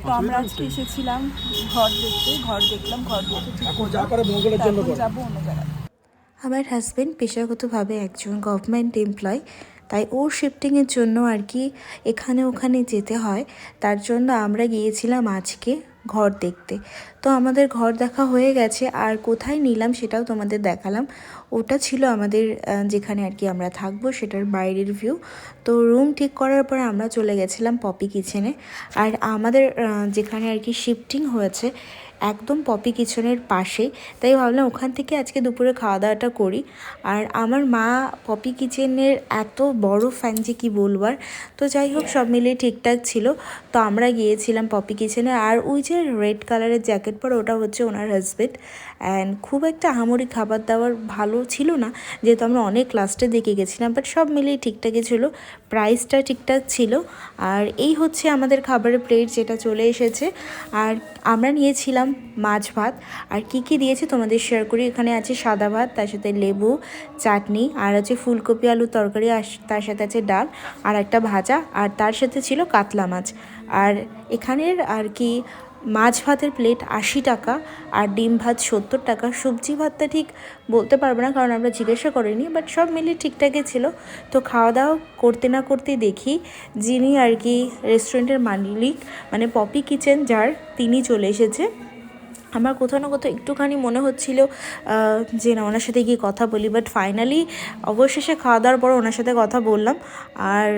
তো আমরা আজকে এসেছিলাম ঘর দেখতে, ঘর দেখলাম, ঘর দেখে ঠিক এখন যাবো অন্য জায়গায়। আমার হাজব্যান্ড পেশাগতভাবে একজন গভর্নমেন্ট এমপ্লয়, তাই ওর শিফটিংয়ের জন্য আর কি এখানে ওখানে যেতে হয়। তার জন্য আমরা গিয়েছিলাম আজকে ঘর দেখতে। তো আমাদের ঘর দেখা হয়ে গেছে, আর কোথায় নিলাম সেটাও তোমাদের দেখালাম। ওটা ছিল আমাদের যেখানে আর কি আমরা থাকবো সেটার বাইরের ভিউ। তো রুম ঠিক করার পরে আমরা চলে গেছিলাম পপি কিচেনে। আর আমাদের যেখানে আর কি শিফটিং হয়েছে একদম পপি কিচেনের পাশেই, তাই ভাবলাম ওখান থেকে আজকে দুপুরে খাওয়া দাওয়াটা করি। আর আমার মা পপি কিচেনের এত বড় ফ্যান যে কী বলবার। তো যাই হোক, সব মিলিয়ে ঠিকঠাক ছিল। তো আমরা গিয়েছিলাম পপি কিচেনে। আর ওই যে রেড কালারের জ্যাকেট পরে ওটা হচ্ছে ওনার হাজব্যান্ড। অ্যান্ড খুব একটা আহামরি খাবার দাবার ভালো ছিল না, যেহেতু আমরা অনেক লাস্টে দেখে গেছিলাম, বাট সব মিলিয়ে ঠিকঠাকই ছিল। প্রাইসটা ঠিকঠাক ছিল। আর এই হচ্ছে আমাদের খাবারের প্লেট যেটা চলে এসেছে। আর আমরা নিয়েছিলাম মাছ ভাত। আর কি কি দিয়েছে তোমাদের শেয়ার করি। এখানে আছে সাদা ভাত, তার সাথে লেবু, চাটনি, আর আছে ফুলকপি আলুর তরকারি, আর তার সাথে আছে ডাল আর একটা ভাজা, আর তার সাথে ছিল কাতলা মাছ। আর এখানের আর কি মাছ ভাতের প্লেট 80 টাকা, আর ডিম ভাত 70 টাকা। সবজি ভাতটা ঠিক বলতে পারবো না, কারণ আমরা জিজ্ঞাসা করিনি, বাট সব মিলিয়ে ঠিকঠাকই ছিল। তো খাওয়া দাওয়া করতে না করতেই দেখি যিনি আর কি রেস্টুরেন্টের মালিক, মানে পপি কিচেন যার, তিনি চলে এসেছে। আমার কোথাও না কোথাও একটুখানি মনে হচ্ছিল যে না, ওনার সাথে গিয়ে কথা বলি, বাট ফাইনালি অবশেষে খাওয়া দাওয়ার পর ওনার সাথে কথা বললাম। আর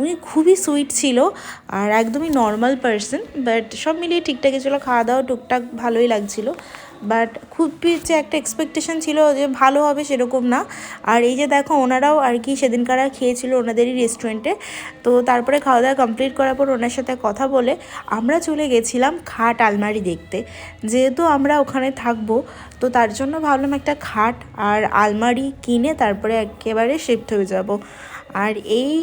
উনি খুবই সুইট ছিল, আর একদমই নর্মাল পার্সন, বাট সব মিলিয়ে ঠিকঠাকই ছিল। খাওয়া দাওয়া টুকটাক ভালোই লাগছিলো, বাট খুবই যে একটা এক্সপেকটেশন ছিল যে ভালো হবে সেরকম না। আর এই যে দেখো, ওনারাও আর কি সেদিনকারা খেয়েছিল ওনাদেরই রেস্টুরেন্টে। তো তারপরে খাওয়া দাওয়া কমপ্লিট করার পর ওনার সাথে কথা বলে আমরা চলে গেছিলাম খাট আলমারি দেখতে। যেহেতু আমরা ওখানে থাকবো, তো তার জন্য ভাবলাম একটা খাট আর আলমারি কিনে তারপরে একেবারে শিফট হয়ে যাব। আর এই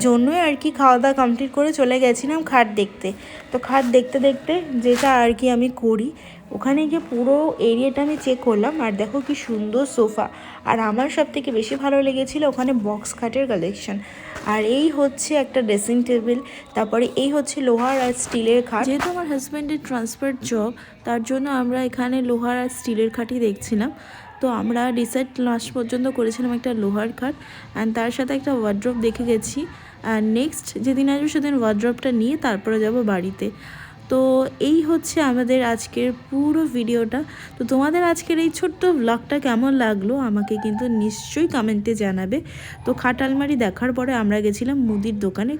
জন্যই আর কি খাওয়া দাওয়া কমপ্লিট করে চলে গেছিলাম খাট দেখতে। তো খাট দেখতে দেখতে যেটা আর কি আমি করি, ওখানে গিয়ে পুরো এরিয়াটা আমি চেক করলাম। আর দেখো কি সুন্দর সোফা। আর আমার সব থেকে বেশি ভালো লেগেছিলো ওখানে বক্স খাটের কালেকশন। আর এই হচ্ছে একটা ড্রেসিং টেবিল, তারপরে এই হচ্ছে লোহার আর স্টিলের খাট। যেহেতু আমার হাজব্যান্ডের ট্রান্সফার জব, তার জন্য আমরা এখানে লোহার আর স্টিলের খাটই দেখছিলাম। তো আমরা ডিসাইড লাস্ট পর্যন্ত করেছিলাম একটা লোহার খাট, অ্যান্ড তার সাথে একটা ওয়ার্ড্রপ দেখে গেছি। আর নেক্সট যেদিন আসবো সেদিন ওয়ার্ড্রপটা নিয়ে তারপরে যাব বাড়িতে। তো এই হচ্ছে আমাদের আজকের পুরো ভিডিওটা। তো তোমাদের আজকের এই ছোট্ট ব্লগটা কেমন লাগলো আমাকে কিন্তু নিশ্চয়ই কমেন্টে জানাবে। তো খাট আলমারি দেখার পরে আমরা গেছিলাম মুদির দোকানে।